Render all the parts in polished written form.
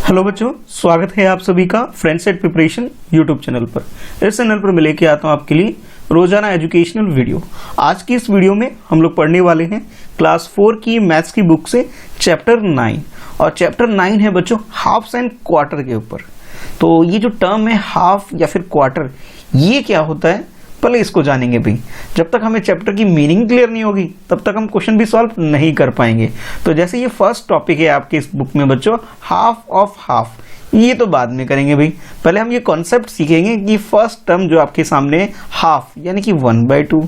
Hello बच्चों, स्वागत है आप सभी का friend set preparation YouTube channel पर। इस चैनल पर मैं लेके आता हूं आपके लिए रोजाना एजुकेशनल वीडियो। आज की इस वीडियो में हम लोग पढ़ने वाले हैं क्लास 4 की मैथ्स की बुक से चैप्टर 9, और चैप्टर 9 है बच्चों हाफ्स एंड क्वार्टर के ऊपर। तो ये जो टर्म है हाफ या फिर क्वार्टर, ये क्या होता है पहले इसको जानेंगे भाई। जब तक हमें चैप्टर की मीनिंग क्लियर नहीं होगी तब तक हम क्वेश्चन भी सॉल्व नहीं कर पाएंगे। तो जैसे ये फर्स्ट टॉपिक है आपके इस बुक में बच्चों, हाफ ऑफ हाफ, ये तो बाद में करेंगे भाई। पहले हम ये कॉन्सेप्ट सीखेंगे कि फर्स्ट टर्म जो आपके सामने है हाफ यानी कि 1/2,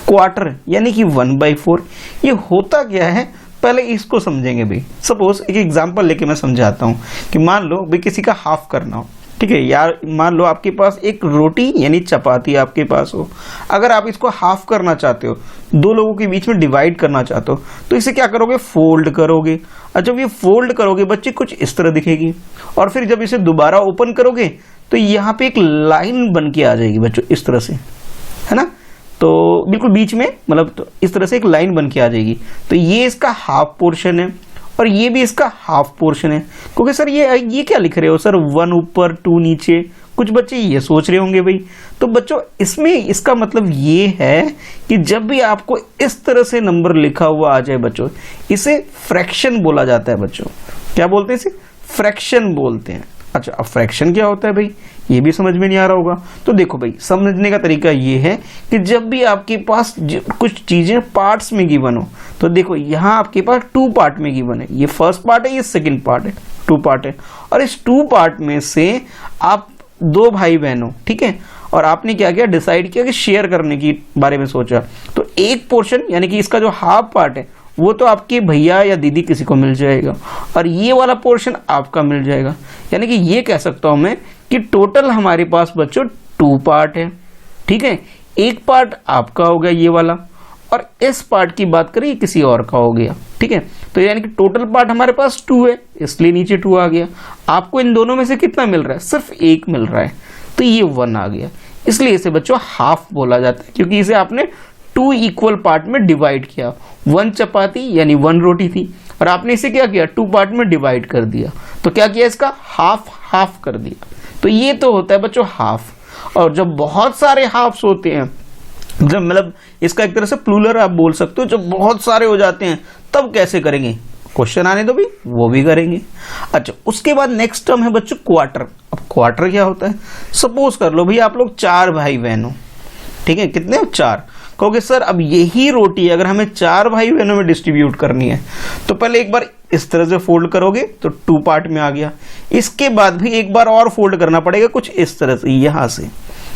क्वार्टर यानी कि 1/4, ये होता क्या है पहले इसको समझेंगे भाई। सपोज एक एग्जांपल लेके मैं समझाता हूँ कि मान लो भाई किसी का हाफ करना हो, ठीक है यार। मान लो आपके पास एक रोटी यानी चपाती आपके पास हो, अगर आप इसको हाफ करना चाहते हो, दो लोगों के बीच में डिवाइड करना चाहते हो, तो इसे क्या करोगे, फोल्ड करोगे। और जब ये फोल्ड करोगे बच्चे कुछ इस तरह दिखेगी, और फिर जब इसे दोबारा ओपन करोगे तो यहाँ पे एक लाइन बन के आ जाएगी बच्चों, इस तरह से, है ना। तो बिल्कुल बीच में मतलब तो इस तरह से एक लाइन बन के आ जाएगी। तो ये इसका हाफ पोर्शन है और ये भी इसका हाफ पोर्शन है। क्योंकि सर ये क्या लिख रहे हो सर, 1 ऊपर 2 नीचे, कुछ बच्चे ये सोच रहे होंगे भाई। तो बच्चों इसमें इसका मतलब ये है कि जब भी आपको इस तरह से नंबर लिखा हुआ आ जाए बच्चों, इसे फ्रैक्शन बोला जाता है बच्चों। क्या बोलते हैं इसे, फ्रैक्शन बोलते हैं। अच्छा, अब फ्रैक्शन क्या होता है भाई, ये भी समझ में नहीं आ रहा होगा। तो देखो भाई, समझने का तरीका ये है कि जब भी आपके पास कुछ चीजें पार्ट्स में गिवन हो, तो देखो यहाँ आपके पास 2 पार्ट में गिवन है, ये फर्स्ट पार्ट है, ये सेकंड पार्ट है, 2 पार्ट है। और इस 2 पार्ट में से आप 2 भाई बहन हो, ठीक है, और आपने क्या किया, डिसाइड किया कि शेयर करने की बारे में सोचा। तो एक पोर्शन यानी कि इसका जो हाफ पार्ट है वो तो आपके भैया या दीदी किसी को मिल जाएगा, और ये वाला पोर्शन आपका मिल जाएगा। यानी कि ये कह सकता हूं मैं कि टोटल हमारे पास बच्चों 2 पार्ट है, ठीक है। एक पार्ट आपका हो गया ये वाला, और इस पार्ट की बात करें किसी और का हो गया, ठीक है। तो यानी कि टोटल पार्ट हमारे पास 2 है, इसलिए नीचे 2 आ गया। आपको इन दोनों में से कितना मिल रहा है, सिर्फ 1 मिल रहा है, तो ये 1 आ गया। इसलिए इसे बच्चों हाफ बोला जाता है, क्योंकि इसे आपने 2 इक्वल पार्ट में डिवाइड किया। 1 चपाती यानी 1 रोटी थी, और आपने इसे क्या किया, 2 पार्ट में डिवाइड कर दिया। तो क्या किया, इसका हाफ हाफ कर दिया। तो ये तो होता है बच्चों हाफ। और जब बहुत सारे हाफ्स होते हैं, जब मतलब इसका एक तरह से प्लूरल आप बोल सकते हो, जब बहुत सारे हो जाते हैं तब कैसे करेंगे, क्वेश्चन आने दो भी, वो भी करेंगे। अच्छा, उसके बाद नेक्स्ट टर्म है बच्चों क्वार्टर। अब क्वार्टर क्या होता है, सपोज कर लो भाई आप लोग 4 भाई बहन हो, ठीक है, कितने हो, 4। कहोगे सर अब यही रोटी अगर हमें 4 भाई बहनों में डिस्ट्रीब्यूट करनी है, तो पहले एक बार इस तरह से फोल्ड करोगे तो 2 पार्ट में आ गया। इसके बाद भी एक बार और फोल्ड करना पड़ेगा कुछ इस तरह से, यहां से,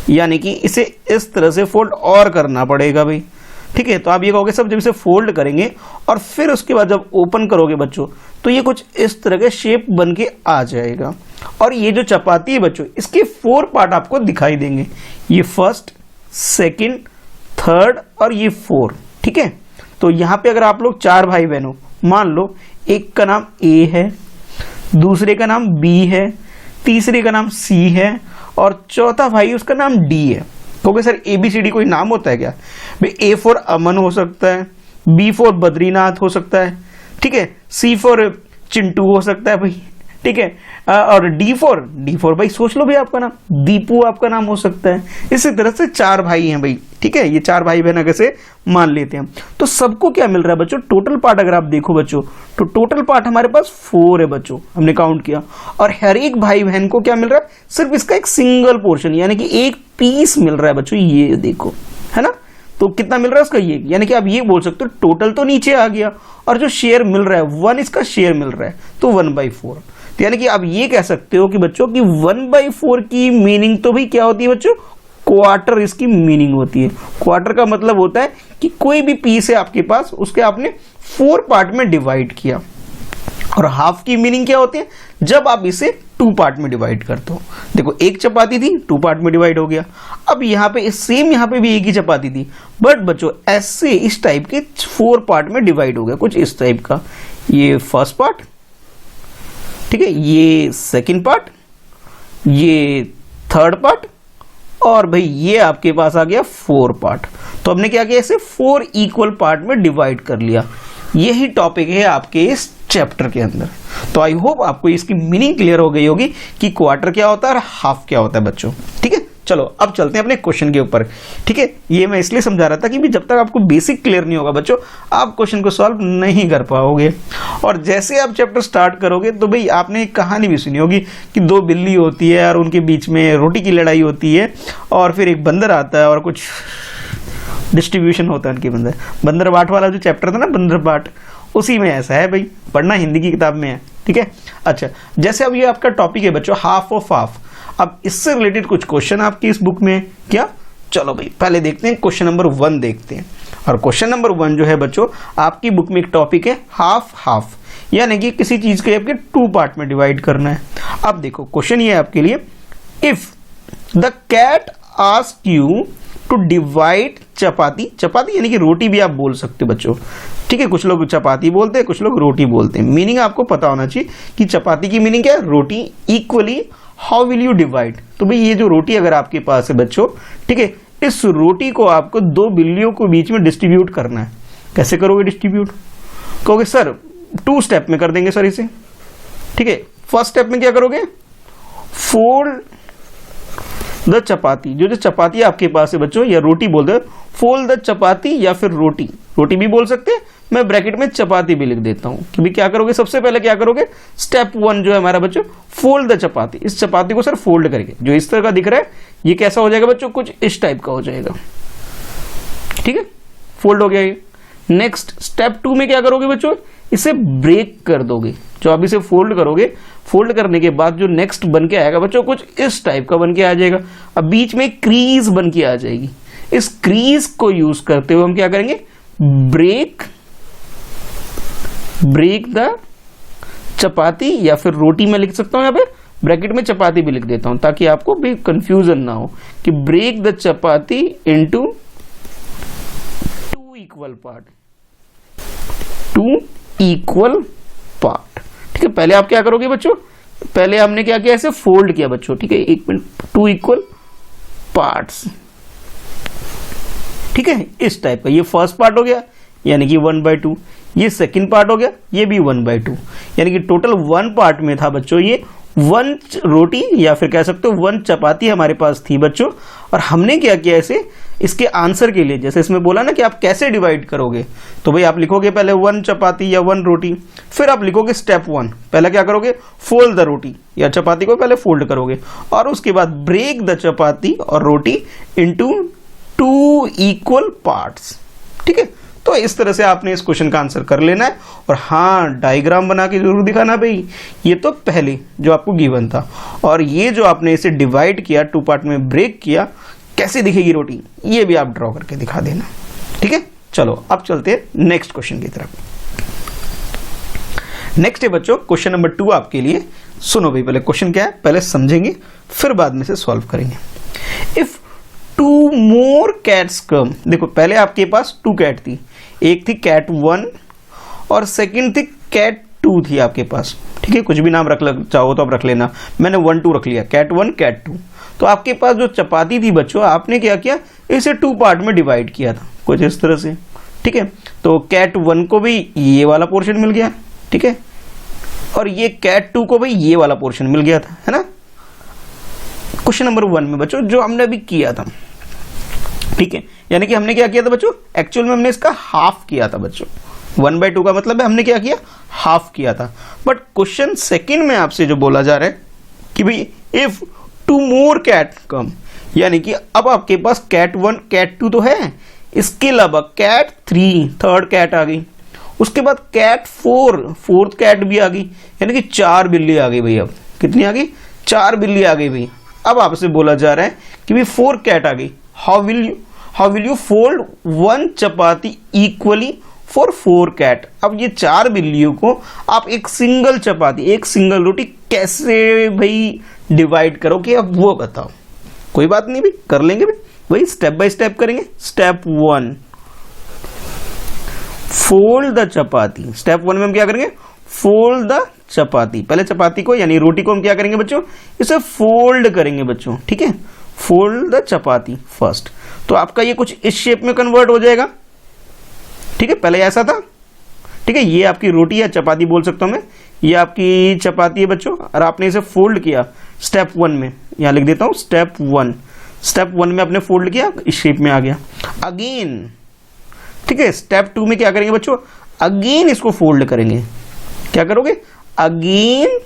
यानी कि इसे इस तरह से फोल्ड और करना पड़ेगा भाई, ठीक है। तो आप ये कहोगे सब जब इसे फोल्ड करेंगे और फिर उसके बाद जब ओपन करोगे बच्चों, तो ये कुछ इस तरह के शेप बन के आ जाएगा। और ये जो चपाती है बच्चों, इसके 4 पार्ट आपको दिखाई देंगे, ये फर्स्ट, सेकेंड, थर्ड और ये 4, ठीक है। तो यहां पे अगर आप लोग 4 भाई बहन हो, मान लो एक का नाम ए है, दूसरे का नाम बी है, तीसरे का नाम सी है, और चौथा भाई उसका नाम डी है। क्योंकि सर ABCD कोई नाम होता है क्या भाई, A फॉर अमन हो सकता है, B फॉर बद्रीनाथ हो सकता है, ठीक है, C फॉर चिंटू हो सकता है भाई, ठीक है, और D फॉर भाई सोच लो भाई आपका नाम दीपू आपका नाम हो सकता है। इसी तरह से 4 भाई हैं भाई, ठीक है, ये 4 भाई बहन अगर से मान लेते हैं, तो सबको क्या मिल रहा है बच्चों, टोटल पार्ट अगर आप देखो बच्चों, तो टोटल पार्ट हमारे पास 4 है बच्चों, हमने काउंट किया। और हर एक भाई बहन को क्या मिल रहा है, सिर्फ इसका एक सिंगल पोर्शन यानी कि एक पीस मिल रहा है बच्चों, ये देखो, है ना। तो कितना मिल रहा है उसका, ये, यानी कि आप ये बोल सकते हो टोटल तो नीचे आ गया, और जो शेयर मिल रहा है 1 इसका शेयर मिल रहा है, तो 1/4। तो यानी कि आप ये कह सकते हो कि बच्चों की 1/4 की मीनिंग तो भाई क्या होती है बच्चों, क्वार्टर इसकी मीनिंग होती है। क्वार्टर का मतलब होता है कि कोई भी पीस है आपके पास, उसके आपने 4 पार्ट में डिवाइड किया। और हाफ की मीनिंग क्या होती है, जब आप इसे 2 पार्ट में डिवाइड करते हो। देखो एक चपाती थी, 2 पार्ट में डिवाइड हो गया। अब यहाँ पे सेम यहाँ पे भी एक ही चपाती थी, बट बच्चों ऐसे इस टाइप के 4 पार्ट में डिवाइड हो गया, कुछ इस टाइप का। ये फर्स्ट पार्ट, ठीक है, ये सेकंड पार्ट, ये थर्ड पार्ट, और भाई ये आपके पास आ गया 4 पार्ट। तो हमने क्या किया, इसे 4 इक्वल पार्ट में डिवाइड कर लिया। यही टॉपिक है आपके इस चैप्टर के अंदर। तो आई होप आपको इसकी मीनिंग क्लियर हो गई होगी कि क्वार्टर क्या होता है और हाफ क्या होता है बच्चों। ठीक है, चलो अब चलते हैं अपने क्वेश्चन के ऊपर। ठीक है, ये मैं इसलिए समझा रहा था कि भी जब तक आपको बेसिक क्लियर नहीं होगा बच्चों, आप क्वेश्चन को सॉल्व नहीं कर पाओगे। और जैसे आप चैप्टर स्टार्ट करोगे तो भाई आपने एक कहानी भी सुनी होगी कि दो बिल्ली होती है और उनके बीच में रोटी की लड़ाई होती है, और फिर एक बंदर आता है और कुछ डिस्ट्रीब्यूशन होता है उनके बंदर बाट वाला जो चैप्टर था ना, बंदर बाट, उसी में ऐसा है भाई, पढ़ना हिंदी की किताब में है। ठीक है, अच्छा जैसे अब ये आपका टॉपिक है बच्चों हाफ ऑफ हाफ, अब इससे रिलेटेड कुछ क्वेश्चन आपकी इस बुक में क्या, चलो भाई पहले देखते हैं क्वेश्चन नंबर 1 देखते हैं। और क्वेश्चन नंबर 1 जो है बच्चों आपकी बुक में एक टॉपिक है हाफ हाफ, यानी कि किसी चीज को आपके 2 पार्ट में डिवाइड करना है। अब देखो क्वेश्चन ये है आपके लिए, if the cat ask you to divide chapati, chapati यानी कि रोटी भी आप बोल सकते हो बच्चों। ठीक है, कुछ लोग चपाती बोलते हैं, कुछ लोग रोटी बोलते हैं। मीनिंग आपको पता होना चाहिए कि चपाती की मीनिंग क्या है, रोटी। Equally how will you divide, तो भाई ये जो रोटी अगर आपके पास है बच्चों, ठीक है, इस रोटी को आपको 2 बिल्लियों के बीच में डिस्ट्रीब्यूट करना है। कैसे करोगे डिस्ट्रीब्यूट, कहोगे सर 2 स्टेप में कर देंगे सर इसे। ठीक है, फर्स्ट स्टेप में क्या करोगे, फोल्ड द चपाती, जो चपाती आपके पास है बच्चों या रोटी बोलते हैं, फोल्ड द चपाती या फिर रोटी, रोटी भी बोल सकते हैं, मैं ब्रैकेट में चपाती भी लिख देता हूं कि भाई क्या करोगे, सबसे पहले क्या करोगे, स्टेप 1 जो है हमारा बच्चों, फोल्ड द चपाती, इस चपाती को सर फोल्ड करके, जो इस तरह का दिख रहा है ये कैसा हो जाएगा बच्चों, कुछ इस टाइप का हो जाएगा। ठीक है, फोल्ड हो गया ये। नेक्स्ट स्टेप 2 में क्या करोगे बच्चों, इसे ब्रेक कर दोगे, जो आप इसे फोल्ड करोगे, फोल्ड करने के बाद जो नेक्स्ट बन के आएगा बच्चों कुछ इस टाइप का बन के आ जाएगा। अब बीच में क्रीज बन के आ जाएगी, इस क्रीज को यूज करते हुए हम क्या करेंगे, ब्रेक द चपाती या फिर रोटी मैं लिख सकता हूं, यहाँ पे ब्रैकेट में चपाती भी लिख देता हूं ताकि आपको भी कंफ्यूजन ना हो कि break the chapati into 2 equal part, 2 equal part. ठीक है, पहले आप क्या करोगे बच्चों, पहले हमने क्या किया, ऐसे फोल्ड किया बच्चों। ठीक है, 1 मिनट, 2 इक्वल पार्ट्स। ठीक है, इस टाइप का ये फर्स्ट पार्ट हो गया यानी कि 1/2, ये सेकंड पार्ट हो गया ये भी 1/2, यानी कि टोटल 1 पार्ट में था बच्चों ये 1 रोटी या फिर कह सकते हो 1 चपाती हमारे पास थी बच्चों। और हमने क्या किया, इसे इसके आंसर के लिए, जैसे इसमें बोला ना कि आप कैसे डिवाइड करोगे, तो भाई आप लिखोगे पहले 1 चपाती या 1 रोटी, फिर आप लिखोगे स्टेप 1, पहले क्या करोगे, फोल्ड द रोटी या चपाती को पहले फोल्ड करोगे, और उसके बाद ब्रेक द चपाती और रोटी इनटू 2 इक्वल पार्ट्स। ठीक है, तो इस तरह से आपने इस क्वेश्चन का आंसर कर लेना है। और हाँ, डायग्राम बना के जरूर दिखाना भाई, ये तो पहले जो आपको गिवन था, और ये जो आपने इसे डिवाइड किया 2 पार्ट में ब्रेक किया, कैसे दिखेगी रोटी ये भी आप ड्रॉ करके दिखा देना। ठीक है, चलो अब चलते हैं नेक्स्ट क्वेश्चन की तरफ। नेक्स्ट है बच्चों क्वेश्चन नंबर 2 आपके लिए। सुनो भाई, पहले क्वेश्चन क्या है पहले समझेंगे, फिर बाद में से सॉल्व करेंगे। इफ 2 more cats come, देखो पहले आपके पास 2 कैट थी, एक थी cat 1 और सेकंड थी cat 2 थी आपके पास। ठीक है, कुछ भी नाम रख चाहो तो आप रख लेना, मैंने 1 2 रख लिया, cat 1 cat 2। तो आपके पास जो चपाती थी बच्चों, आपने क्या किया, इसे 2 पार्ट में डिवाइड किया था कुछ इस तरह से। ठीक है, तो cat 1 को भी ये वाला पोर्शन मिल गया, ठीक है, और ये cat 2 को भी ये वाला पोर्शन मिल गया था, है ना, क्वेश्चन नंबर 1 में बच्चों जो हमने अभी किया था। ठीक है, यानी कि हमने क्या किया था बच्चों, एक्चुअल में हमने इसका हाफ किया था बच्चों, 1/2 का मतलब है हमने क्या किया, हाफ किया था। बट क्वेश्चन सेकंड में आपसे जो बोला जा रहा है कि भाई इफ 2 more cat come, यानी कि अब आपके पास cat 1 cat 2 तो है, इसके अलावा cat 3 थर्ड कैट आ गई, उसके बाद cat 4 फोर्थ कैट भी आ गई, यानी कि 4 बिल्ली आ गई भाई। अब कितनी आ गई, 4 बिल्ली आ गई भाई। अब आपसे बोला जा रहा है कि भाई 4 कैट आ गई, how will you fold 1 chapati equally for 4 cat. अब ये 4 बिल्लियों को आप एक सिंगल चपाती, एक सिंगल रोटी कैसे भाई डिवाइड करोगे, अब वो बताओ। कोई बात नहीं भाई, कर लेंगे भाई, वही स्टेप बाय स्टेप करेंगे। Step 1 fold the chapati, step 1 में हम क्या करेंगे, फोल्ड द चपाती, पहले चपाती को यानी रोटी को हम क्या करेंगे बच्चों, इसे फोल्ड करेंगे बच्चों। ठीक है, फोल्ड द चपाती फर्स्ट, तो आपका ये कुछ इस शेप में कन्वर्ट हो जाएगा। ठीक है, पहले ऐसा था, ठीक है, ये आपकी रोटी या चपाती बोल सकता हूँ मैं, ये आपकी चपाती है बच्चों, और आपने इसे फोल्ड किया स्टेप 1 में, यहाँ लिख देता हूँ स्टेप 1, स्टेप 1 में आपने फोल्ड किया, इस शेप में आ गया। अगेन ठीक है, स्टेप 2 में क्या करेंगे बच्चों, अगेन इसको फोल्ड करेंगे। क्या करोगे, अगेन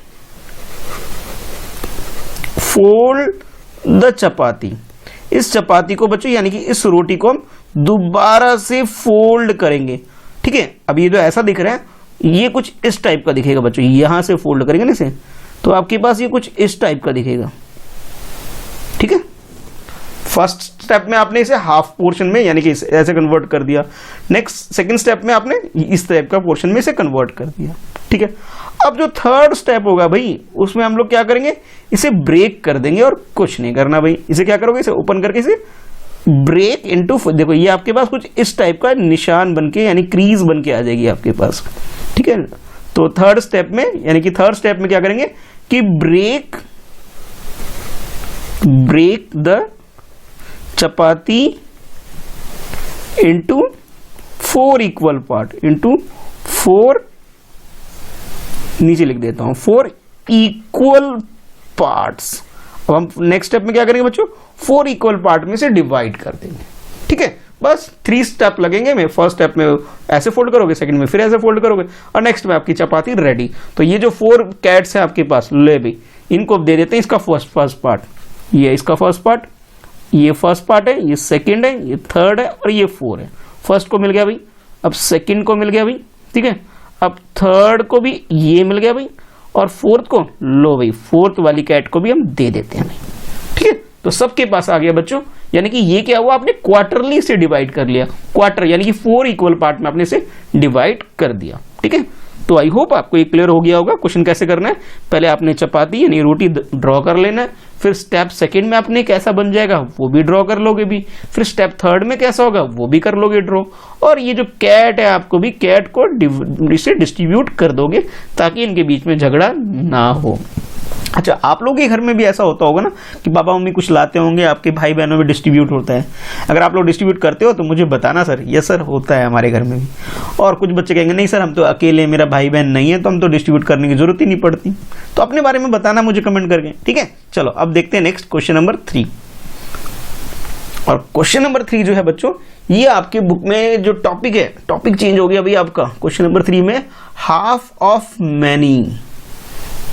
फोल्ड द चपाती। इस चपाती को बच्चों यानी कि इस रोटी को हम दोबारा से फोल्ड करेंगे। ठीक है, अब ये जो ऐसा दिख रहा है ये कुछ इस टाइप का दिखेगा बच्चों, यहां से फोल्ड करेंगे ना इसे, तो आपके पास ये कुछ इस टाइप का दिखेगा। ठीक है, फर्स्ट स्टेप में आपने इसे हाफ पोर्शन में यानी कि ऐसे कन्वर्ट कर दिया, नेक्स्ट सेकंड स्टेप में आपने इस टाइप का पोर्शन में इसे कन्वर्ट कर दिया। ठीक है, अब जो थर्ड स्टेप होगा भाई उसमें हम लोग क्या करेंगे, इसे ब्रेक कर देंगे और कुछ नहीं करना भाई। इसे क्या करोगे, इसे ओपन करके इसे ब्रेक इनटू, देखो ये आपके पास कुछ इस टाइप का निशान बनके यानी क्रीज बनके आ जाएगी आपके पास। ठीक है, तो थर्ड स्टेप में यानी कि थर्ड स्टेप में क्या करेंगे कि break the chapati into 4 equal part, into 4, नीचे लिख देता हूं 4 इक्वल पार्ट्स। अब हम नेक्स्ट स्टेप में क्या करेंगे बच्चों, 4 इक्वल पार्ट में से डिवाइड कर देंगे। ठीक है, बस 3 स्टेप लगेंगे। मैं फर्स्ट स्टेप में ऐसे फोल्ड करोगे, सेकंड में फिर ऐसे फोल्ड करोगे, और नेक्स्ट में आपकी चपाती रेडी। तो ये जो 4 कैट्स है आपके पास, ले भाई इनको दे देते हैं इसका फर्स्ट पार्ट, ये इसका फर्स्ट पार्ट, ये फर्स्ट पार्ट है, ये सेकंड है, ये थर्ड है और ये 4 है। फर्स्ट को मिल गया भाई, अब सेकंड को मिल गया भाई। ठीक है, अब थर्ड को भी ये मिल गया भाई, और फोर्थ को लो भाई, फोर्थ वाली कैट को भी हम दे देते हैं भाई। ठीक है, तो सबके पास आ गया बच्चों, यानी कि ये क्या हुआ, आपने क्वार्टरली से डिवाइड कर लिया, क्वार्टर यानी कि 4 इक्वल पार्ट में आपने इसे डिवाइड कर दिया। ठीक है, तो आई होप आपको ये क्लियर हो गया होगा। क्वेश्चन कैसे करना है, पहले आपने चपाती यानी रोटी ड्रॉ कर लेना है, फिर स्टेप सेकंड में आपने कैसा बन जाएगा वो भी ड्रॉ कर लोगे भी, फिर स्टेप थर्ड में कैसा होगा वो भी कर लोगे ड्रॉ, और ये जो कैट है आपको भी कैट को इसे डिस्ट्रीब्यूट कर दोगे ताकि इनके बीच में झगड़ा ना हो। अच्छा, आप लोगों के घर में भी ऐसा होता होगा ना कि पापा मम्मी कुछ लाते होंगे, आपके भाई बहनों में डिस्ट्रीब्यूट होता है। अगर आप लोग डिस्ट्रीब्यूट करते हो तो मुझे बताना सर। यस सर, होता है हमारे घर में भी। और कुछ बच्चे कहेंगे नहीं सर हम तो अकेले, मेरा भाई बहन नहीं है तो हम तो डिस्ट्रीब्यूट करने की जरूरत ही नहीं पड़ती। तो अपने बारे में बताना मुझे कमेंट करके। ठीक है, चलो अब देखते हैं नेक्स्ट क्वेश्चन नंबर 3। और क्वेश्चन नंबर 3 जो है बच्चों, ये आपके बुक में जो टॉपिक है, टॉपिक चेंज हो गया भाई आपका। क्वेश्चन नंबर 3 में हाफ ऑफ मैनी,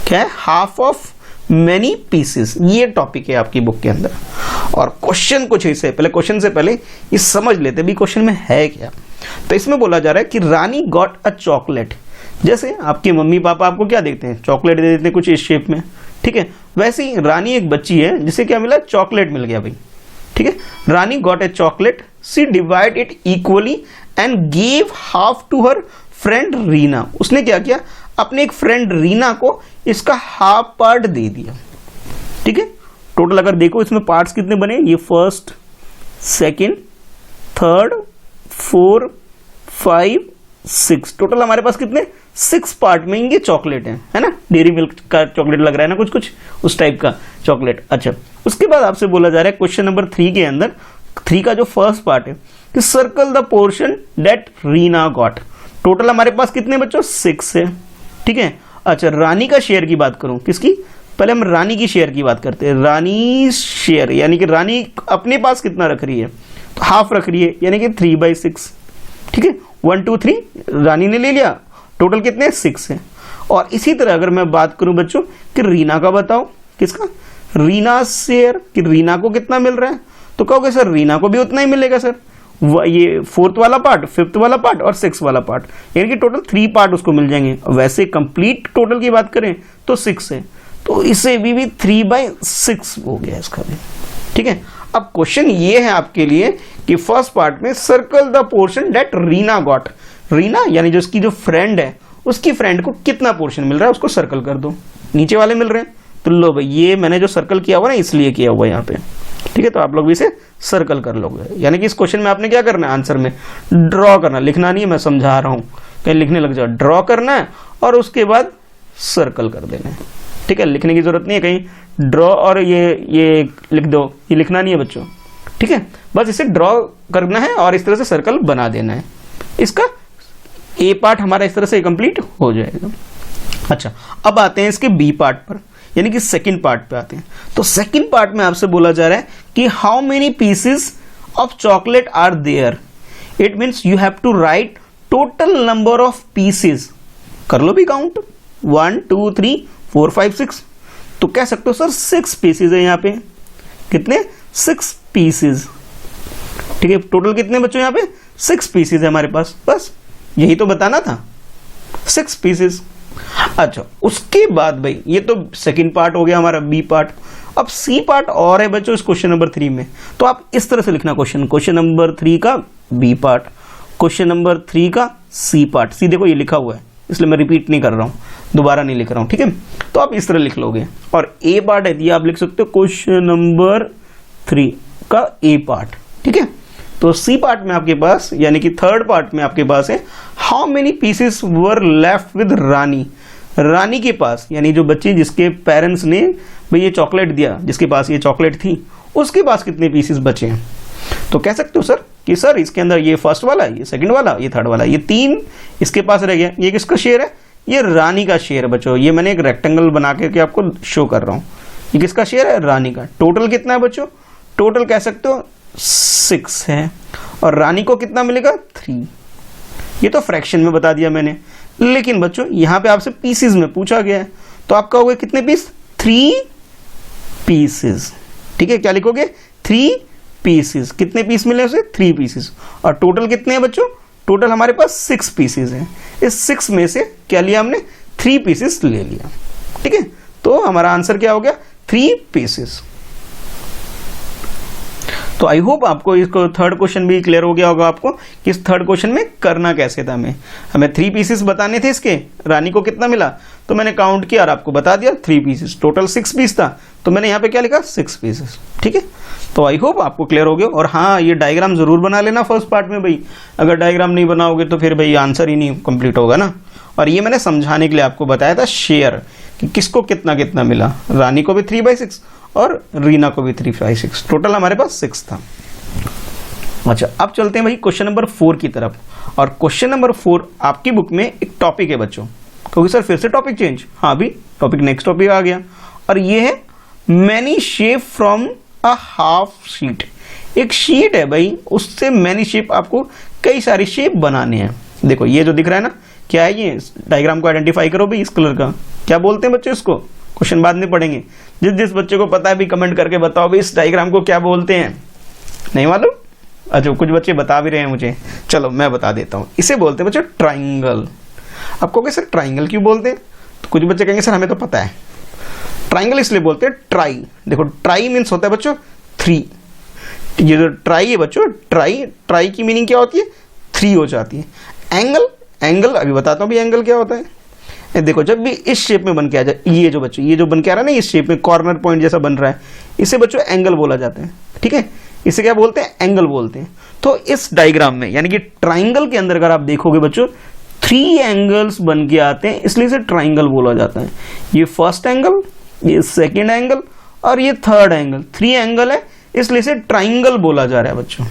क्या है, हाफ ऑफ मैनी पीसेस, ये टॉपिक है आपकी बुक के अंदर। और क्वेश्चन कुछ ऐसे, पहले क्वेश्चन से पहले ये समझ लेते भी क्वेश्चन में है क्या। तो इसमें बोला जा रहा है कि रानी गॉट अ चॉकलेट। जैसे आपके मम्मी पापा आपको क्या देते हैं, चॉकलेट दे देते हैं कुछ इस शेप में। ठीक है, वैसे ही रानी एक बच्ची है जिसे क्या मिला, चॉकलेट मिल गया भाई। ठीक है, Rani got a chocolate, she divide it equally and gave half to her friend Reena. उसने क्या किया, अपने एक फ्रेंड रीना को इसका हाफ पार्ट दे दिया। ठीक है, टोटल अगर देखो इसमें पार्ट्स कितने बने, ये फर्स्ट, सेकंड, थर्ड, 4, 5, 6, टोटल हमारे पास कितने 6 पार्ट में ये चॉकलेट है ना। डेयरी मिल्क का चॉकलेट लग रहा है ना, कुछ कुछ उस टाइप का चॉकलेट। अच्छा, उसके बाद आपसे बोला जा रहा है क्वेश्चन नंबर 3 के अंदर, 3 का जो फर्स्ट पार्ट है कि circle the portion that Reena got. Total हमारे पास कितने बच्चों, 6 है। ठीक है, अच्छा रानी का शेयर की बात करूं, किसकी, पहले हम रानी की शेयर की बात करते हैं। रानी शेयर यानी कि रानी अपने पास कितना रख रही है, तो हाफ रख रही है यानी कि 3/6। ठीक है, 1 2 3 रानी ने ले लिया, टोटल कितने 6 है। और इसी तरह अगर मैं बात करूं बच्चों कि रीना का बताओ, किसका, रीना शेयर, कि रीना को कितना मिल रहा है, तो कहोगे सर रीना को भी उतना ही मिलेगा सर, ये 4th वाला पार्ट, 5th वाला पार्ट और 6th वाला पार्ट, यानी कि टोटल 3 पार्ट उसको मिल जाएंगे। वैसे कंप्लीट टोटल की बात करें तो 6 है, तो इसे भी 3/6 हो गया इसका भी। ठीक है, अब क्वेश्चन ये है आपके लिए कि फर्स्ट पार्ट में circle the portion that Reena got. Reena यानी जो उसकी जो फ्रेंड है, उसकी फ्रेंड को कितना पोर्शन मिल रहा है उसको सर्कल कर दो। नीचे वाले मिल रहे हैं तो लो भाई, ये मैंने जो सर्कल किया हुआ ना इसलिए किया हुआ यहाँ पे। ठीक है, तो आप लोग भी इसे सर्कल कर लोगे, यानी कि इस क्वेश्चन में आपने क्या करना है, आंसर में ड्रॉ करना, लिखना नहीं है, मैं समझा रहा हूँ, कहीं लिखने लग जाओ, ड्रॉ करना है और उसके बाद सर्कल कर देना है। ठीक है, लिखने की जरूरत नहीं है कहीं, ड्रॉ और ये लिख दो, ये लिखना नहीं है बच्चों। ठीक है, बस इसे ड्रॉ करना है और इस तरह से सर्कल बना देना है। इसका ए पार्ट हमारा इस तरह से कंप्लीट हो जाएगा। अच्छा, अब आते हैं इसके बी पार्ट पर, यानी कि सेकंड पार्ट पे आते हैं। तो सेकंड पार्ट में आपसे बोला जा रहा है कि how many pieces of chocolate are there. It means you have to write total number of pieces. कर लो भी काउंट, 1 2 3 4 5 6। तो कह सकते हो सर 6 पीसेस है यहाँ पे। कितने? 6 पीसेस। ठीक है, टोटल कितने बच्चों यहाँ पे? 6 पीसेस है हमारे पास। बस यही तो बताना था, 6 पीसेस। अच्छा, उसके बाद भाई ये तो सेकंड पार्ट हो गया हमारा, बी पार्ट। अब सी पार्ट और है बच्चों इस क्वेश्चन नंबर 3 में। तो आप इस तरह से लिखना क्वेश्चन नंबर 3 का बी पार्ट, क्वेश्चन नंबर 3 का सी पार्ट। सी देखो ये लिखा हुआ है, इसलिए मैं रिपीट नहीं कर रहा हूं, दोबारा नहीं लिख रहा हूं। ठीक है, तो आप इस तरह लिख लोगे। और ए पार्ट है, ये आप लिख सकते हो क्वेश्चन नंबर 3 का ए पार्ट। ठीक है, तो सी पार्ट में आपके पास, यानी कि थर्ड पार्ट में आपके पास है how many pieces were left with Rani. Rani के पास, यानी जो बच्ची जिसके पेरेंट्स ने भाई ये चॉकलेट दिया, जिसके पास ये चॉकलेट थी, उसके पास कितने पीसेस बचे हैं। तो कह सकते हो सर कि सर इसके अंदर ये फर्स्ट वाला, ये सेकंड वाला, ये थर्ड वाला, ये 3 इसके पास रह गया। ये किसका शेयर है? ये रानी का शेयर है बच्चों। ये मैंने एक रेक्टेंगल बना के आपको शो कर रहा हूं। ये किसका शेयर है? रानी का। टोटल कितना है बच्चों? टोटल कह सकते हो 6 है। और रानी को कितना मिलेगा? 3। ये तो फ्रैक्शन में बता दिया मैंने, लेकिन बच्चों यहां पे आपसे पीसेस में पूछा गया है, तो आप कहोगे कितने पीस? 3 पीसेस। ठीक है, क्या लिखोगे? 3 पीसेस। कितने पीस मिले उसे? 3 पीसेस। और टोटल कितने हैं बच्चों? टोटल हमारे पास 6 पीसेस हैं। इस 6 में से क्या लिया हमने? 3 पीसेस ले लिया। ठीक है, तो हमारा आंसर क्या हो गया? 3 पीसेस। तो आई होप आपको इसको थर्ड क्वेश्चन भी क्लियर हो गया होगा आपको कि इस थर्ड क्वेश्चन में करना कैसे था। हमें 3 पीसेस बताने थे इसके। रानी को कितना मिला? तो मैंने काउंट किया और आपको बता दिया 3 पीसेस। टोटल 6 पीस था, तो मैंने यहाँ पे क्या लिखा? 6 पीसेस। ठीक है, तो आई होप आपको क्लियर हो गया। और हाँ, ये डायग्राम जरूर बना लेना फर्स्ट पार्ट में भाई। अगर डायग्राम नहीं बनाओगे तो फिर भाई आंसर ही नहीं कंप्लीट होगा ना। और ये मैंने समझाने के लिए आपको बताया था शेयर, कि किसको कितना कितना मिला। रानी को भी 3/6 और रीना को भी 3/6। टोटल हमारे पास 6 था। अच्छा, अब चलते हैं भाई क्वेश्चन नंबर 4 की तरफ। और क्वेश्चन नंबर 4 आपकी बुक में एक टॉपिक है बच्चों। क्योंकि सर फिर से टॉपिक चेंज। हाँ भी टॉपिक, नेक्स्ट टॉपिक आ गया। और ये है many shape from a half sheet. एक शीट है भाई, उससे मैनी शेप, आपको कई सारी शेप बनाने हैं। देखो ये जो दिख रहा है ना, क्या है ये? डायग्राम को आइडेंटिफाई करो भाई, इस कलर का क्या बोलते हैं बच्चों इसको? क्वेश्चन बाद में पढ़ेंगे। जिस बच्चे को पता है भी कमेंट करके बताओ भाई इस डायग्राम को क्या बोलते हैं। नहीं मालूम? अच्छा, कुछ बच्चे बता भी रहे हैं मुझे, चलो मैं बता देता हूं। इसे बोलते हैं बच्चों ट्राइंगल। आपको कहोगे सर ट्राइंगल क्यों बोलते हैं? तो कुछ बच्चे कहेंगे सर हमें तो पता है। ट्राइंगल इसलिए बोलते हैं ट्राई। देखो ट्राई मीन्स होता है बच्चों 3। ये जो ट्राई है बच्चों, ट्राई की मीनिंग क्या होती है? 3 हो जाती है। एंगल अभी बताता हूं भी एंगल क्या होता है। देखो जब भी इस शेप में बन के आ जाए, ये जो बच्चों ये जो बन के आ रहा है ना, इस शेप में कॉर्नर पॉइंट जैसा बन रहा है, इसे बच्चों एंगल बोला जाता है। ठीक है, इसे क्या बोलते हैं? एंगल बोलते हैं। तो इस डायग्राम में, यानी कि ट्राइंगल के अंदर अगर आप देखोगे बच्चों 3 एंगल्स बन के आते हैं, इसलिए इसे ट्राइंगल बोला जाता है। ये फर्स्ट एंगल, ये सेकेंड एंगल और ये थर्ड एंगल, 3 एंगल है, इसलिए इसे ट्राइंगल बोला जा रहा है बच्चों।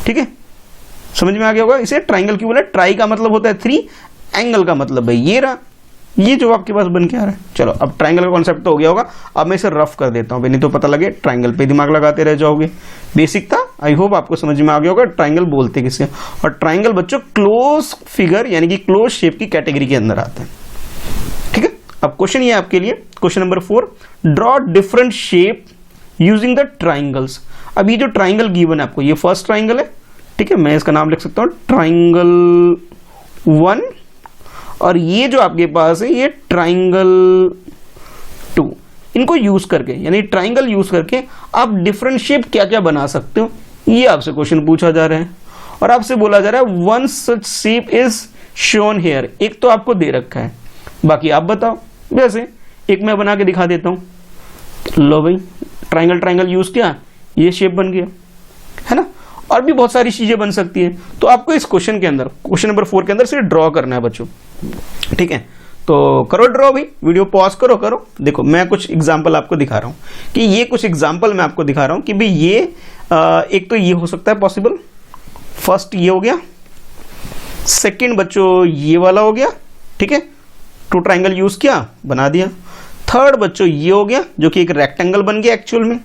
ठीक है, समझ में आ गया होगा इसे ट्राइंगल क्यों बोला? ट्राई का मतलब होता है 3, एंगल का मतलब भाई ये रहा, ये जो आपके पास बन के आ रहा है। चलो अब ट्राइंगल का कॉन्सेप्ट तो हो गया होगा। अब मैं इसे रफ कर देता हूं, नहीं तो पता लगे ट्राइंगल पे दिमाग लगाते रह जाओगे। बेसिक था, आई होप आपको समझ में आ गया होगा ट्राइंगल बोलते किसे। और ट्राइंगल बच्चों क्लोज फिगर यानी कि क्लोज शेप की कैटेगरी के अंदर आता है। ठीक है, अब क्वेश्चन ये आपके लिए, question number 4, draw different shape using the triangles. अब ये जो ट्राइंगल गिवन है आपको, ये फर्स्ट ट्राइंगल है। ठीक है, मैं इसका नाम लिख सकता हूं ट्राइंगल 1, और ये जो आपके पास है ये ट्राइंगल 2। इनको यूज करके, यानी ट्राइंगल यूज करके आप डिफरेंट शेप क्या क्या बना सकते हो, ये आपसे क्वेश्चन पूछा जा रहा है। और आपसे बोला जा रहा है one such shape is shown here. एक तो आपको दे रखा है, बाकी आप बताओ। वैसे एक मैं बना के दिखा देता हूं। लो भाई, ट्राइंगल यूज किया, ये शेप बन गया, है ना। और भी बहुत सारी चीजें बन सकती है। तो आपको इस क्वेश्चन के अंदर, क्वेश्चन नंबर 4 के अंदर से ड्रॉ करना है बच्चों। ठीक है, तो करो ड्रॉ भाई, वीडियो पॉज करो। देखो मैं कुछ एग्जांपल आपको दिखा रहा हूं कि ये कुछ एग्जांपल मैं आपको दिखा रहा हूं कि भाई ये एक तो ये हो सकता है पॉसिबल। फर्स्ट ये हो गया, सेकंड बच्चों ये वाला हो गया, ठीक है, टू ट्राइंगल यूज किया, बना दिया। थर्ड बच्चों ये हो गया जो कि एक रेक्टेंगल बन गया एक्चुअल में,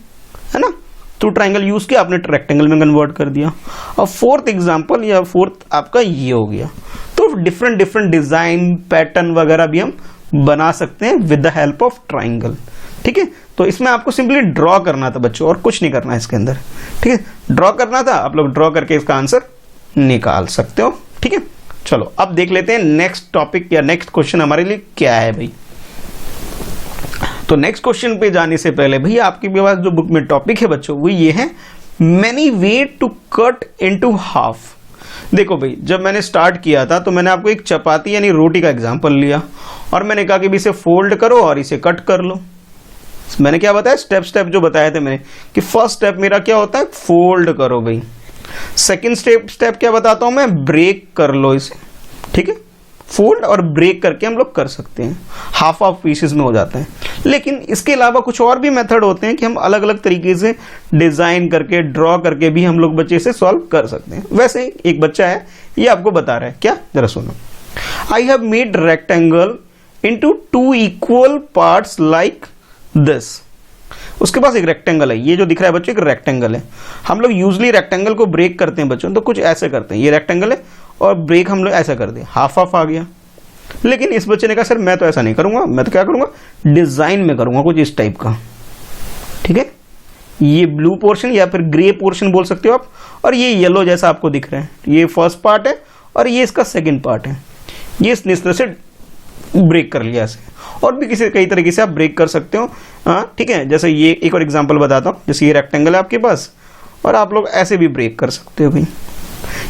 है ना, टू ट्राइंगल यूज किया, आपने रेक्टेंगल में कन्वर्ट कर दिया। और फोर्थ एग्जांपल या फोर्थ आपका ये हो गया। तो डिफरेंट डिफरेंट डिजाइन पैटर्न वगैरह भी हम बना सकते हैं with the help of triangle, ठीक है। तो इसमें आपको सिंपली ड्रॉ करना था बच्चों, और कुछ नहीं करना है इसके अंदर, ठीक है। ड्रॉ करना था, आप लोग ड्रॉ करके इसका आंसर निकाल सकते हो, ठीक है। चलो अब देख लेते हैं नेक्स्ट टॉपिक या नेक्स्ट क्वेश्चन हमारे लिए क्या है भाई। तो नेक्स्ट क्वेश्चन पे जाने से पहले भैया आपके पास जो बुक में टॉपिक है बच्चों वो ये है, many way to cut into half. देखो भाई, जब मैंने स्टार्ट किया था तो मैंने आपको एक चपाती यानी रोटी का एग्जांपल लिया और मैंने कहा कि इसे फोल्ड करो और इसे कट कर लो। मैंने क्या बताया, स्टेप स्टेप जो बताए थे मैंने कि फर्स्ट स्टेप मेरा क्या होता है, फोल्ड करो भाई। सेकंड स्टेप क्या बताता हूं मैं, ब्रेक कर लो इसे, ठीक है। फोल्ड और ब्रेक करके हम लोग कर सकते हैं, हाफ हाफ पीसेस में हो जाता है। लेकिन इसके अलावा कुछ और भी मेथड होते हैं कि हम अलग अलग तरीके से डिजाइन करके ड्रॉ करके भी हम लोग बच्चे से सॉल्व कर सकते हैं। वैसे एक बच्चा है ये आपको बता रहा है क्या, जरा सुनो। I have made rectangle into two equal parts like this. उसके पास एक रेक्टेंगल है, ये जो दिख रहा है बच्चों एक रेक्टेंगल है। हम लोग यूजली रेक्टेंगल को ब्रेक करते हैं बच्चों, तो कुछ ऐसे करते हैं, ये रेक्टेंगल है और ब्रेक हम लोग ऐसा कर दें, हाफ हाफ आ गया। लेकिन इस बच्चे ने कहा सर मैं तो ऐसा नहीं करूंगा, मैं तो क्या करूंगा, डिजाइन में करूंगा कुछ इस टाइप का, ठीक है। ये ब्लू पोर्शन या फिर ग्रे पोर्शन बोल सकते हो आप, और ये येलो जैसा आपको दिख रहा है, ये फर्स्ट पार्ट है और ये इसका सेकंड पार्ट है। ये इस तरह से ब्रेक कर लिया ऐसे, और भी कई तरीके से आप ब्रेक कर सकते हो, हाँ ठीक है। जैसे ये एक और एग्जांपल बताता हूँ, जैसे ये रेक्टेंगल है आपके पास और आप लोग ऐसे भी ब्रेक कर सकते हो भाई।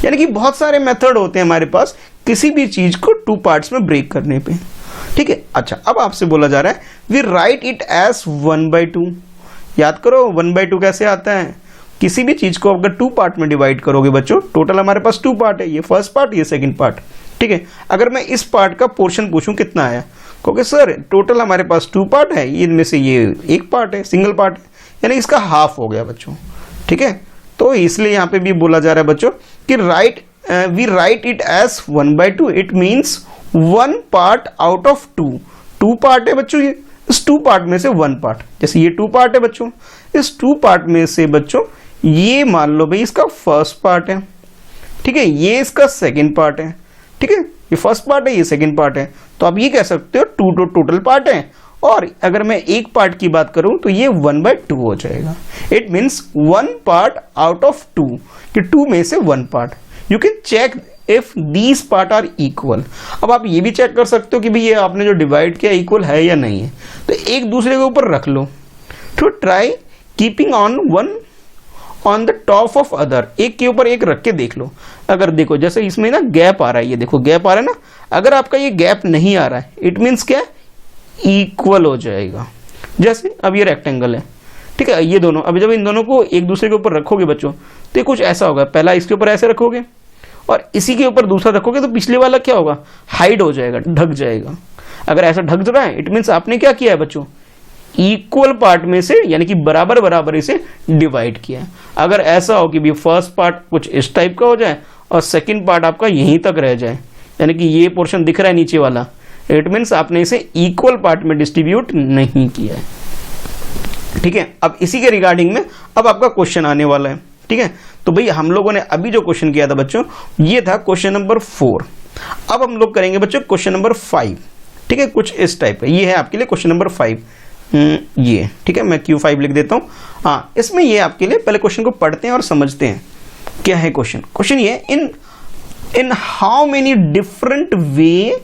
यानी कि बहुत सारे मेथड होते हैं हमारे पास किसी भी चीज को टू पार्ट्स में ब्रेक करने पे, ठीक है। अच्छा, अब आपसे बोला जा रहा है वी राइट इट एज 1/2। याद करो 1/2 कैसे आता है, किसी भी चीज को अगर टू पार्ट में डिवाइड करोगे बच्चों, टोटल हमारे पास टू पार्ट है, ये फर्स्ट पार्ट ये सेकंड पार्ट, ठीक है। अगर मैं इस पार्ट का पोर्शन पूछूं कितना आया, क्योंकि सर टोटल हमारे पास टू पार्ट है, इनमें से ये एक पार्ट है, सिंगल पार्ट है, यानी इसका हाफ हो गया बच्चों, ठीक है। तो इसलिए यहाँ पे भी बोला जा रहा है बच्चों कि we write it as 1/2। It means 1 part out of 2। 2 part है बच्चों, ये इस 2 पार्ट में से 1 पार्ट, जैसे ये 2 पार्ट है बच्चों, इस 2 पार्ट में से बच्चों ये मान लो भाई इसका फर्स्ट पार्ट है, ठीक है, ये इसका सेकंड पार्ट है, ठीक है, ये फर्स्ट पार्ट है ये सेकंड पार्ट है। तो आप ये कह सकते हो 2 टोटल पार्ट है, और अगर मैं एक पार्ट की बात करूं तो ये 1/2 हो जाएगा। It means 1 part out of 2, कि 2 में से 1 part. You can check if these part are equal. अब आप ये भी चेक कर सकते हो कि भाई ये आपने जो डिवाइड किया इक्वल है या नहीं है, तो एक दूसरे के ऊपर रख लो। To try keeping on one on the top of other, एक के ऊपर एक रख के देख लो। अगर देखो जैसे इसमें ना गैप आ रहा है, ये देखो गैप आ रहा है ना, अगर आपका ये गैप नहीं आ रहा है इट मीन्स क्या, इक्वल हो जाएगा। जैसे अब ये रेक्टेंगल है, ठीक है, ये दोनों, अब जब इन दोनों को एक दूसरे के ऊपर रखोगे बच्चों तो ये कुछ ऐसा होगा, पहला इसके ऊपर ऐसे रखोगे और इसी के ऊपर दूसरा रखोगे तो पिछले वाला क्या होगा, हाइड हो जाएगा, ढक जाएगा। अगर ऐसा ढक रहा है इट मीन्स आपने क्या किया है बच्चों, इक्वल पार्ट में से यानी कि बराबर बराबर इसे डिवाइड किया है। अगर ऐसा हो कि भी फर्स्ट पार्ट कुछ इस टाइप का हो जाए और सेकंड पार्ट आपका यहीं तक रह जाए, यानी कि ये पोर्शन दिख रहा है नीचे वाला, इट मीन्स आपने इसे इक्वल पार्ट में डिस्ट्रीब्यूट नहीं किया है, ठीक है। अब इसी के रिगार्डिंग में अब आपका क्वेश्चन आने वाला है, ठीक है। तो भाई हम लोगों ने अभी जो क्वेश्चन किया था बच्चों ये था क्वेश्चन नंबर 4। अब हम लोग करेंगे बच्चों क्वेश्चन नंबर 5, ठीक है, कुछ इस टाइप का। ये है आपके लिए क्वेश्चन नंबर 5, ये ठीक है, मैं Q5 लिख देता हूँ। हाँ, इसमें ये आपके लिए पहले क्वेश्चन को पढ़ते हैं और समझते हैं क्या है क्वेश्चन। क्वेश्चन ये in how many different way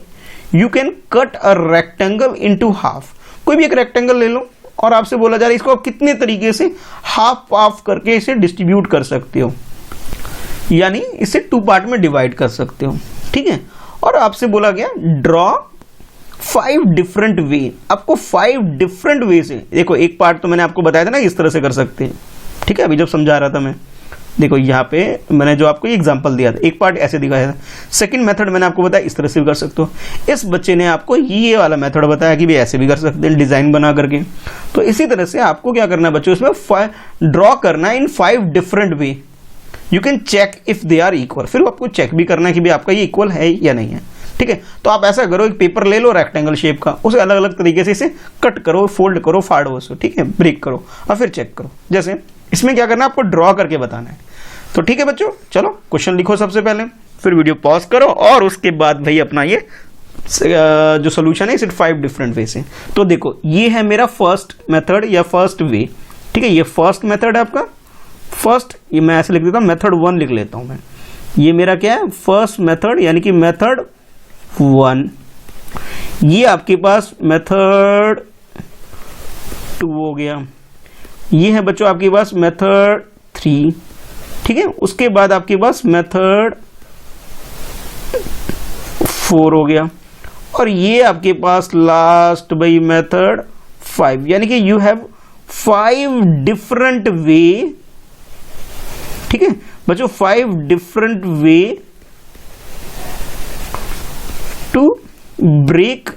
you can cut a rectangle into half. कोई भी एक रेक्टेंगल ले लो और आपसे बोला जा रहा है इसको आप कितने तरीके से हाफ हाफ करके इसे डिस्ट्रीब्यूट कर सकते हो, यानी इसे 2 पार्ट में डिवाइड कर सकते हो, ठीक है। और आपसे बोला गया ड्रॉ 5 डिफरेंट वे, आपको 5 डिफरेंट वे से, देखो एक पार्ट तो मैंने आपको बताया था ना इस तरह से कर सकते हैं, ठीक है, अभी जब समझा रहा था मैं, देखो यहाँ पे मैंने जो आपको एग्जांपल दिया था, एक पार्ट ऐसे दिखाया था। सेकंड मेथड मैंने आपको बताया इस तरह से भी कर सकते हो। इस बच्चे ने आपको ये वाला मेथड बताया कि भी ऐसे भी कर सकते हैं डिजाइन बना करके। तो इसी तरह से आपको क्या करना है बच्चों, इसमें ड्रॉ करना है in 5 different way, you can check if they are equal, फिर आपको चेक भी करना है कि भाई आपका ये इक्वल है या नहीं है, ठीक है। तो आप ऐसा करो, एक पेपर ले लो रेक्टेंगल शेप का, उसे अलग अलग तरीके से इसे कट करो, फोल्ड करो, फाड़ो उसे, ठीक है, ब्रेक करो और फिर चेक करो। जैसे इसमें क्या करना है, आपको ड्रॉ करके बताना है। तो ठीक है बच्चों, चलो क्वेश्चन लिखो सबसे पहले, फिर वीडियो पॉज करो और उसके बाद भाई अपना ये जो सोल्यूशन है इसे 5 डिफरेंट वे से। तो देखो ये है मेरा फर्स्ट मेथड या फर्स्ट वे, ठीक है, ये फर्स्ट मेथड है आपका, फर्स्ट, ये मैं ऐसे लिख देता हूँ, मेथड 1 लिख लेता हूँ मैं, ये मेरा क्या है, फर्स्ट मेथड यानी कि मेथड 1। ये आपके पास मेथड 2 हो गया, ये है बच्चों आपके पास मेथड 3, ठीक है। उसके बाद आपके पास मेथड 4 हो गया और ये आपके पास लास्ट भाई मेथड 5, यानी कि यू हैव 5 डिफरेंट वे, ठीक है बच्चों, 5 डिफरेंट वे टू ब्रेक,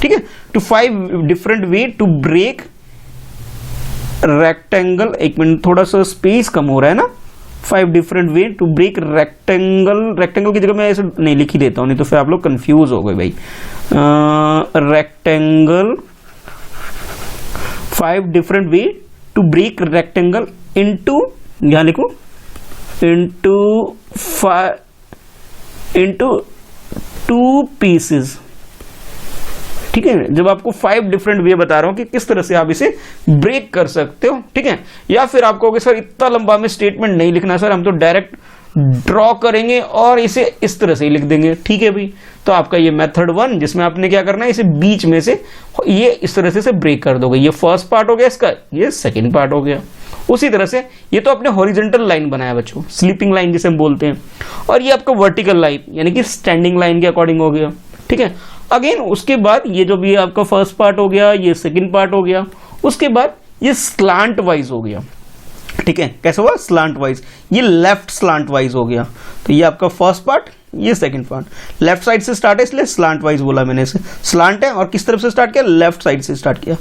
ठीक है, to 5 different way to break rectangle. एक मिनट, थोड़ा सा स्पेस कम हो रहा है ना, 5 different way to break rectangle, rectangle की जगह मैं ऐसे नहीं लिख ही देता हूं, नहीं तो फिर आप लोग कंफ्यूज हो गए भाई। Rectangle, 5 different way to break rectangle into, यहां लिखो, इनटू 2 पीसेस, ठीक है। जब आपको 5 डिफरेंट वे बता रहा हूं कि किस तरह से आप इसे ब्रेक कर सकते हो, ठीक है। या फिर आप कहोगे सर इतना लंबा में स्टेटमेंट नहीं लिखना सर, हम तो डायरेक्ट ड्रॉ करेंगे और इसे इस तरह से ही लिख देंगे, ठीक है भाई। तो आपका ये मेथड 1 जिसमें आपने क्या करना है, इसे बीच में से ये इस तरह से ब्रेक कर दोगे, ये फर्स्ट पार्ट हो गया इसका, ये सेकेंड पार्ट हो गया। उसी तरह से ये तो आपने हॉरिजॉन्टल लाइन बनाया बच्चों, स्लीपिंग लाइन जिसे हम बोलते हैं, और ये आपका वर्टिकल लाइन यानी कि स्टैंडिंग लाइन के अकॉर्डिंग हो गया, ठीक है। अगेन उसके बाद ये जो भी आपका फर्स्ट पार्ट हो गया, ये सेकंड पार्ट हो गया, उसके बाद ये स्लांट वाइज हो गया, ठीक है। कैसे हुआ, स्लांट वाइज, ये लेफ्ट स्लांट वाइज हो गया। तो ये आपका फर्स्ट पार्ट, ये सेकंड पार्ट, लेफ्ट साइड से स्टार्ट है इसलिए स्लांट वाइज बोला मैंने इसे, स्लांट है और किस तरफ से स्टार्ट किया, लेफ्ट साइड से स्टार्ट किया।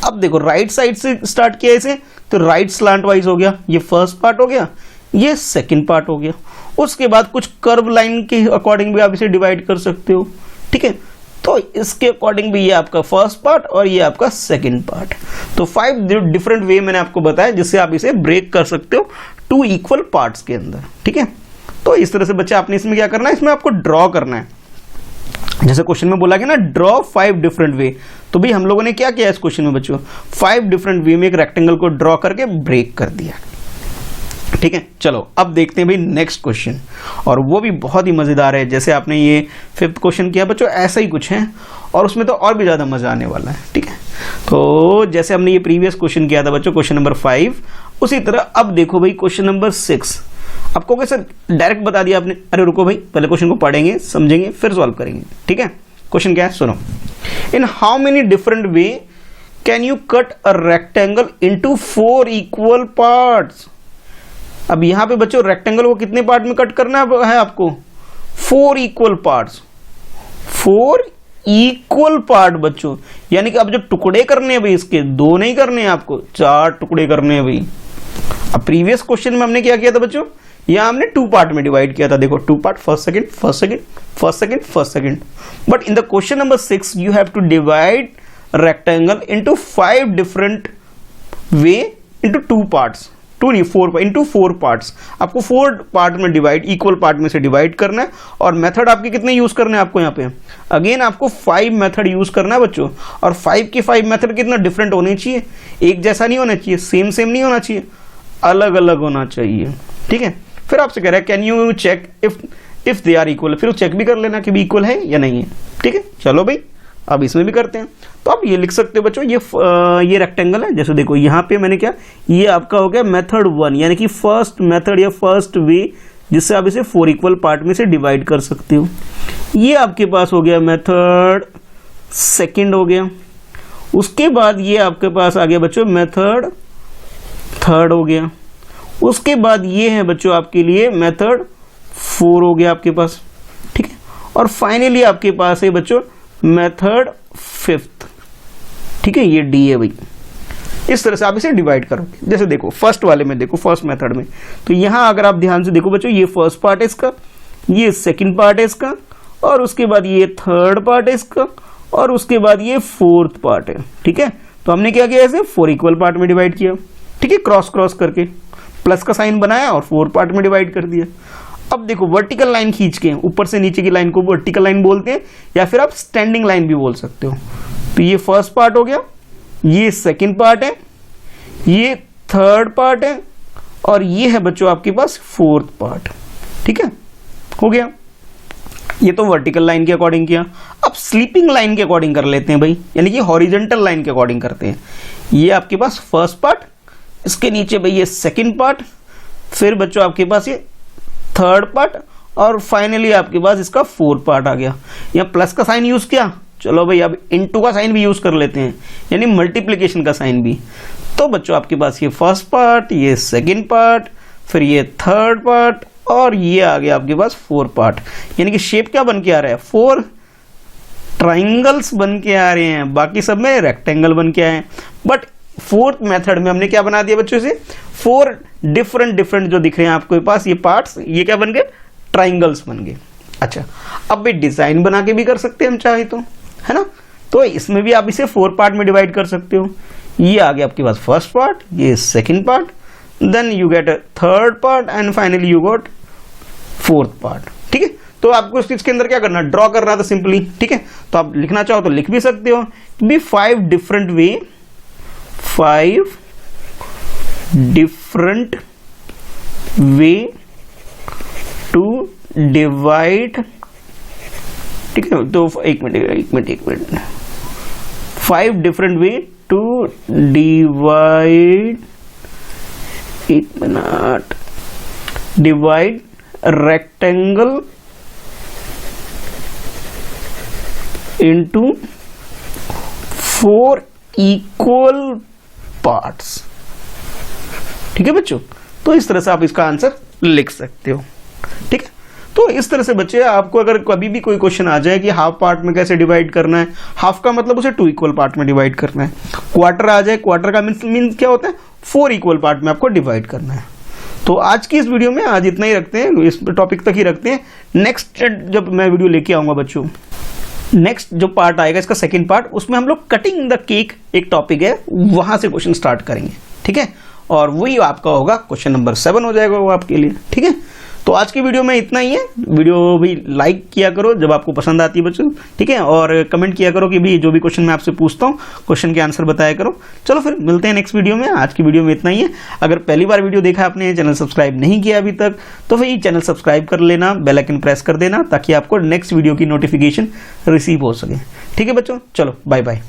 अब देखो राइट साइड से स्टार्ट किया इसे, तो राइट स्लांट वाइज हो गया, ये फर्स्ट पार्ट हो गया, ये सेकंड पार्ट हो गया। उसके बाद कुछ कर्व लाइन के अकॉर्डिंग भी आप इसे डिवाइड कर सकते हो, ठीक है। तो इसके अकॉर्डिंग भी ये आपका फर्स्ट पार्ट और ये आपका सेकंड पार्ट। तो 5 डिफरेंट वे मैंने आपको बताया जिससे आप इसे ब्रेक कर सकते हो 2 इक्वल पार्ट्स के अंदर, ठीक है। तो इस तरह से बच्चे आपने इसमें क्या करना है, इसमें आपको ड्रॉ करना है, जैसे क्वेश्चन में बोला गया ना, ड्रॉ 5 डिफरेंट वे। तो भाई हम लोगों ने क्या किया इस क्वेश्चन में बच्चों, 5 डिफरेंट वे में एक रेक्टेंगल को ड्रॉ करके ब्रेक कर दिया, ठीक है। चलो अब देखते हैं भाई नेक्स्ट क्वेश्चन, और वो भी बहुत ही मजेदार है। जैसे आपने ये 5th क्वेश्चन किया बच्चों, ऐसा ही कुछ है और उसमें तो और भी ज्यादा मजा आने वाला है, ठीक है। तो जैसे हमने ये प्रीवियस क्वेश्चन किया था बच्चों, क्वेश्चन नंबर 5, उसी तरह अब देखो भाई क्वेश्चन नंबर 6। आपको कैसे डायरेक्ट बता दिया आपने, अरे रुको भाई पहले क्वेश्चन को पढ़ेंगे, समझेंगे, फिर सॉल्व करेंगे, ठीक है। क्वेश्चन क्या है सुनो, in how many different way can you cut a rectangle into 4 equal parts. अब यहां पे बच्चों रेक्टेंगल को कितने पार्ट में कट करना है आपको, 4 इक्वल पार्ट्स, 4 इक्वल पार्ट बच्चों, यानी कि अब जो टुकड़े करने हैं भाई इसके 2 नहीं करने हैं आपको, 4 टुकड़े करने हैं भाई। अब प्रीवियस क्वेश्चन में हमने क्या किया था बच्चों, यहां हमने 2 पार्ट में डिवाइड किया था, देखो 2 part, first second, first second, first second, first second. But in the question number 6 you have to divide rectangle into 5 different way into 2 parts, 2 नहीं 4 इंटू 4 पार्ट्स। आपको 4 पार्ट में डिवाइड, इक्वल पार्ट में से divide करना है। और method आपके कितने यूज करने हैं आपको यहाँ पे, अगेन आपको 5 मेथड यूज करना है बच्चों। और 5 के 5 मेथड कितना डिफरेंट होने चाहिए, एक जैसा नहीं होना चाहिए, सेम सेम नहीं होना चाहिए, अलग अलग होना चाहिए, ठीक है। फिर आपसे कह रहा है can you check if they are equal, फिर चेक भी कर लेना कि भी इक्वल है या नहीं है, ठीक है। चलो भाई अब इसमें भी करते हैं। तो आप ये लिख सकते हो बच्चों, ये रेक्टेंगल है, जैसे देखो यहाँ पे मैंने क्या, ये आपका हो गया मेथड 1 यानी कि फर्स्ट मेथड या फर्स्ट वे जिससे आप इसे 4 इक्वल पार्ट में से डिवाइड कर सकते हो। ये आपके पास हो गया मेथड सेकंड हो गया। उसके बाद ये आपके पास आ गया बच्चों मेथड थर्ड हो गया। उसके बाद ये है बच्चों आपके लिए मेथड 4 हो गया आपके पास, ठीक है। और फाइनली आपके पास है बच्चों मेथड 5th, ठीक है, ये डी है भाई, इस तरह से आप इसे डिवाइड करोगे। जैसे देखो फर्स्ट वाले में, देखो फर्स्ट मेथड में, तो यहाँ अगर आप ध्यान से देखो बच्चों, ये फर्स्ट पार्ट है इसका, ये सेकंड पार्ट है इसका, और उसके बाद ये थर्ड पार्ट है इसका, और उसके बाद ये फोर्थ पार्ट है। ठीक है, तो हमने क्या किया, ऐसे 4 इक्वल पार्ट में डिवाइड किया। ठीक है, क्रॉस क्रॉस करके प्लस का साइन बनाया और 4 पार्ट में डिवाइड कर दिया। अब देखो वर्टिकल लाइन खींच के, ऊपर से नीचे की लाइन को वर्टिकल लाइन बोलते हैं, या फिर आप स्टैंडिंग लाइन भी बोल सकते हो। तो ये फर्स्ट पार्ट हो गया, ये सेकंड पार्ट है, ये थर्ड पार्ट है, और ये है बच्चों आपके पास फोर्थ पार्ट। ठीक है, हो गया। ये तो वर्टिकल लाइन के अकॉर्डिंग किया। अब स्लीपिंग लाइन के अकॉर्डिंग कर लेते हैं भाई, यानी कि हॉरिजॉन्टल लाइन के अकॉर्डिंग करते हैं। ये आपके पास फर्स्ट पार्ट, इसके नीचे भाई ये सेकंड पार्ट, फिर बच्चों आपके पास ये थर्ड पार्ट, और फाइनली आपके पास इसका फोर्थ पार्ट आ गया। यहाँ प्लस का साइन यूज किया, चलो भाई अब इनटू का साइन भी यूज कर लेते हैं, यानी मल्टीप्लिकेशन का साइन भी। तो बच्चों आपके पास ये फर्स्ट पार्ट, ये सेकंड पार्ट, फिर ये थर्ड पार्ट, और ये आ गया आपके पास फोर्थ पार्ट। यानी कि शेप क्या बन के आ रहा है, 4 ट्राइंगल्स बन के आ रहे हैं, बाकी सब में रेक्टेंगल बन के आए हैं। बट फोर्थ मेथड में हमने क्या बना दिया बच्चों से, 4 डिफरेंट जो दिख रहे हैं आपके पास ये पार्ट्स, ये क्या बन गए, ट्राइंगल्स बन गए। अच्छा, अब भी डिजाइन बना के भी कर सकते हैं हम चाहे तो, है ना। तो इसमें भी आप इसे 4 पार्ट में डिवाइड कर सकते हो। ये आ गया आपके पास फर्स्ट पार्ट, ये second part, then you get a third part, and finally you got fourth part. ठीक है, तो आपको इसके अंदर क्या करना, ड्रॉ करना था सिंपली। ठीक है, तो आप लिखना चाहो तो लिख भी सकते हो, भी 5 डिफरेंट वे टू डिवाइड। ठीक है, तो एक minute 5 different way to divide, divide rectangle into 4 equal parts. ठीक है बच्चों, तो इस तरह से आप इसका आंसर लिख सकते हो। ठीक है, तो इस तरह से बच्चे आपको अगर कभी भी कोई क्वेश्चन आ जाए कि हाफ पार्ट में कैसे डिवाइड करना है, हाफ का मतलब उसे 2 इक्वल पार्ट में डिवाइड करना है, क्वार्टर आ जाए, क्वार्टर का मीन्स क्या होता है, 4 इक्वल पार्ट में आपको डिवाइड करना है। तो आज की इस वीडियो में आज इतना ही रखते हैं, इस टॉपिक तक ही रखते हैं। नेक्स्ट जब मैं वीडियो लेके आऊंगा बच्चों, नेक्स्ट जो पार्ट आएगा इसका सेकंड पार्ट, उसमें हम लोग कटिंग द केक एक टॉपिक है, वहां से क्वेश्चन स्टार्ट करेंगे। ठीक है, और वही आपका होगा क्वेश्चन नंबर 7 हो जाएगा वो आपके लिए। ठीक है, तो आज की वीडियो में इतना ही है। वीडियो भी लाइक किया करो जब आपको पसंद आती है बच्चों। ठीक है, और कमेंट किया करो कि भी जो भी क्वेश्चन मैं आपसे पूछता हूँ क्वेश्चन के आंसर बताया करो। चलो फिर मिलते हैं नेक्स्ट वीडियो में। आज की वीडियो में इतना ही है। अगर पहली बार वीडियो देखा आपने, चैनल सब्सक्राइब नहीं किया अभी तक, तो भाई चैनल सब्सक्राइब कर लेना, बेल आइकन प्रेस कर देना, ताकि आपको नेक्स्ट वीडियो की नोटिफिकेशन रिसीव हो सके। ठीक है बच्चों, चलो बाय बाय।